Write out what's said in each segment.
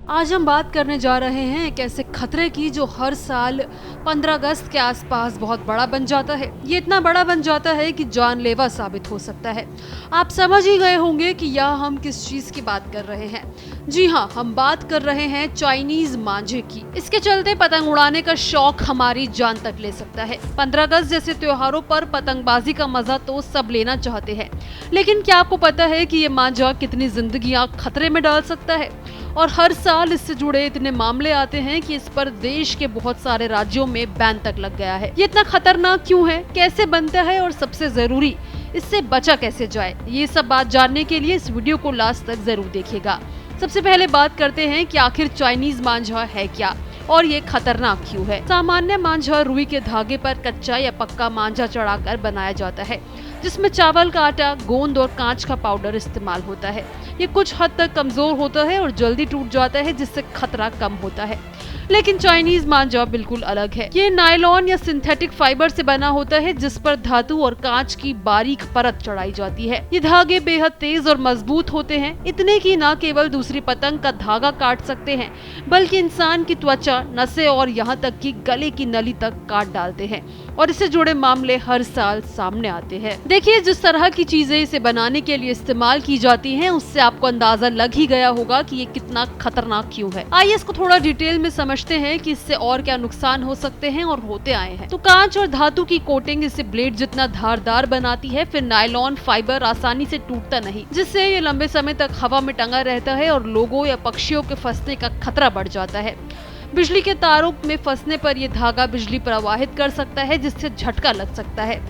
आज हम बात करने जा रहे हैं एक ऐसे खतरे की जो हर साल 15 अगस्त के आसपास बहुत बड़ा बन जाता है। ये इतना बड़ा बन जाता है कि जानलेवा साबित हो सकता है। आप समझ ही गए होंगे कि यह हम किस चीज की बात कर रहे हैं। जी हाँ, हम बात कर रहे हैं चाइनीज मांझे की। इसके चलते पतंग उड़ाने का शौक हमारी जान तक ले सकता है। 15 अगस्त जैसे त्योहारों पर पतंगबाजी का मजा तो सब लेना चाहते हैं, लेकिन क्या आपको पता है कि ये मांझा कितनी जिंदगियां खतरे में डाल सकता है? और हर साल इससे जुड़े इतने मामले आते हैं कि इस पर देश के बहुत सारे राज्यों में बैन तक लग गया है। ये इतना खतरनाक क्यों है, कैसे बनता है और सबसे जरूरी इससे बचा कैसे जाए, ये सब बात जानने के लिए इस वीडियो को लास्ट तक जरूर देखिएगा। सबसे पहले बात करते हैं कि आखिर चाइनीज मांझा है क्या और ये खतरनाक क्यों है। सामान्य मांझा रुई के धागे पर कच्चा या पक्का मांझा चढ़ाकर बनाया जाता है, जिसमें चावल का आटा, गोंद और कांच का पाउडर इस्तेमाल होता है। ये कुछ हद तक कमजोर होता है और जल्दी टूट जाता है, जिससे खतरा कम होता है। लेकिन चाइनीज मांझा बिल्कुल अलग है। ये नायलॉन या सिंथेटिक फाइबर से बना होता है, जिस पर धातु और कांच की बारीक परत चढ़ाई जाती है। ये धागे बेहद तेज और मजबूत होते हैं, इतने कि न केवल दूसरी पतंग का धागा काट सकते हैं, बल्कि इंसान की त्वचा, नसें और यहाँ तक कि गले की नली तक काट डालते हैं। और इससे जुड़े मामले हर साल सामने आते हैं। देखिए, जिस तरह की चीजें इसे बनाने के लिए इस्तेमाल की जाती हैं, उससे आपको अंदाजा लग ही गया होगा कि ये कितना खतरनाक क्यों है। आइए इसको थोड़ा डिटेल में समझते हैं कि इससे और क्या नुकसान हो सकते हैं और होते आए हैं। तो कांच और धातु की कोटिंग इसे ब्लेड जितना धारदार बनाती है। फिर नायलॉन फाइबर आसानी से टूटता नहीं, जिससे ये लंबे समय तक हवा में टंगा रहता है और लोगों या पक्षियों के फंसने का खतरा बढ़ जाता है। बिजली के तारों में फंसने पर यह धागा बिजली प्रवाहित कर सकता है, जिससे झटका लग सकता है।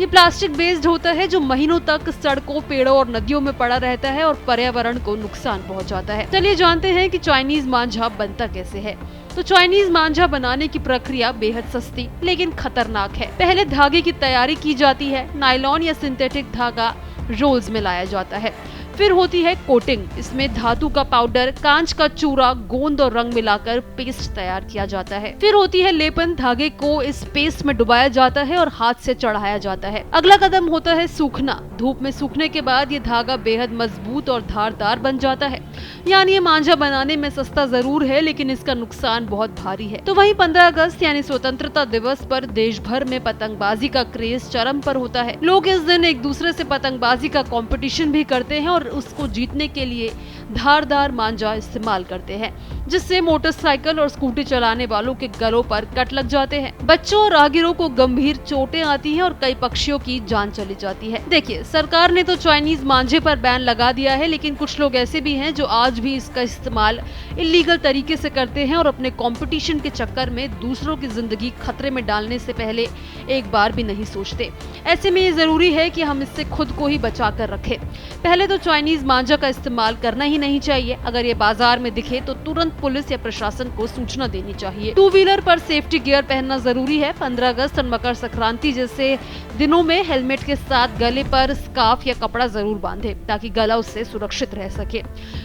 ये प्लास्टिक बेस्ड होता है, जो महीनों तक सड़कों, पेड़ों और नदियों में पड़ा रहता है और पर्यावरण को नुकसान पहुंचाता है। चलिए जानते हैं कि चाइनीज मांझा बनता कैसे है। तो चाइनीज मांझा बनाने की प्रक्रिया बेहद सस्ती लेकिन खतरनाक है। पहले धागे की तैयारी की जाती है। नायलॉन या सिंथेटिक धागा रोल्स में लाया जाता है। फिर होती है कोटिंग। इसमें धातु का पाउडर, कांच का चूरा, गोंद और रंग मिलाकर पेस्ट तैयार किया जाता है। फिर होती है लेपन। धागे को इस पेस्ट में डुबाया जाता है और हाथ से चढ़ाया जाता है। अगला कदम होता है सूखना। धूप में सूखने के बाद ये धागा बेहद मजबूत और धारदार बन जाता है। यानी ये मांझा बनाने में सस्ता जरूर है, लेकिन इसका नुकसान बहुत भारी है। तो वहीं 15 अगस्त यानी स्वतंत्रता दिवस पर देश भर में पतंगबाजी का क्रेज चरम पर होता है। लोग इस दिन एक दूसरे से पतंगबाजी का कंपटीशन भी करते हैं और उसको जीतने के लिए धारदार मांझा इस्तेमाल करते हैं, जिससे मोटरसाइकिल और स्कूटी चलाने वालों के गलों पर कट लग जाते हैं। बच्चों और राहगीरों को गंभीर चोटें आती हैं और कई पक्षियों की जान चली जाती है। देखिए, सरकार ने तो चाइनीज मांझे पर बैन लगा दिया है, लेकिन कुछ लोग ऐसे भी हैं जो आज भी इसका इस्तेमाल इलीगल तरीके से करते हैं और अपने कंपटीशन के चक्कर में दूसरों की जिंदगी खतरे में डालने से पहले एक बार भी नहीं सोचते। ऐसे में ये जरूरी है कि हम इससे खुद को ही बचा कर रखें। पहले तो चाइनीज मांझा का इस्तेमाल करना ही नहीं चाहिए। अगर ये बाजार में दिखे तो तुरंत पुलिस या प्रशासन को सूचना देनी चाहिए। टू व्हीलर पर सेफ्टी गियर पहनना जरूरी है। 15 अगस्त और मकर संक्रांति जैसे दिनों में हेलमेट के साथ गले पर स्कार्फ या कपड़ा जरूर बांधे, ताकि गला उससे सुरक्षित रह सके।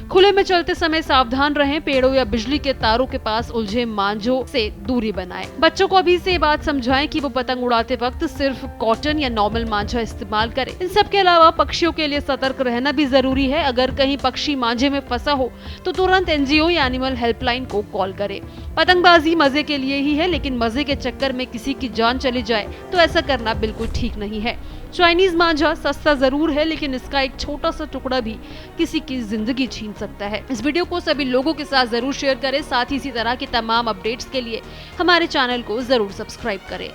खुले में चलते समय सावधान रहें। पेड़ों या बिजली के तारों के पास उलझे मांझों से दूरी बनाएं। बच्चों को अभी से ये बात समझाएं कि वो पतंग उड़ाते वक्त सिर्फ कॉटन या नॉर्मल मांझा इस्तेमाल करें। इन सब के अलावा पक्षियों के लिए सतर्क रहना भी जरूरी है। अगर कहीं पक्षी मांझे में फंसा हो तो तुरंत एनजीओ या एनिमल हेल्पलाइन को कॉल करें। पतंगबाजी मजे के लिए ही है, लेकिन मजे के चक्कर में किसी की जान चली जाए तो ऐसा करना बिल्कुल ठीक नहीं है। चाइनीज मांझा सस्ता जरूर है, लेकिन इसका एक छोटा सा टुकड़ा भी किसी की जिंदगी छीन सकता है। इस वीडियो को सभी लोगों के साथ जरूर शेयर करें। साथ ही इसी तरह की तमाम अपडेट्स के लिए हमारे चैनल को जरूर सब्सक्राइब करें।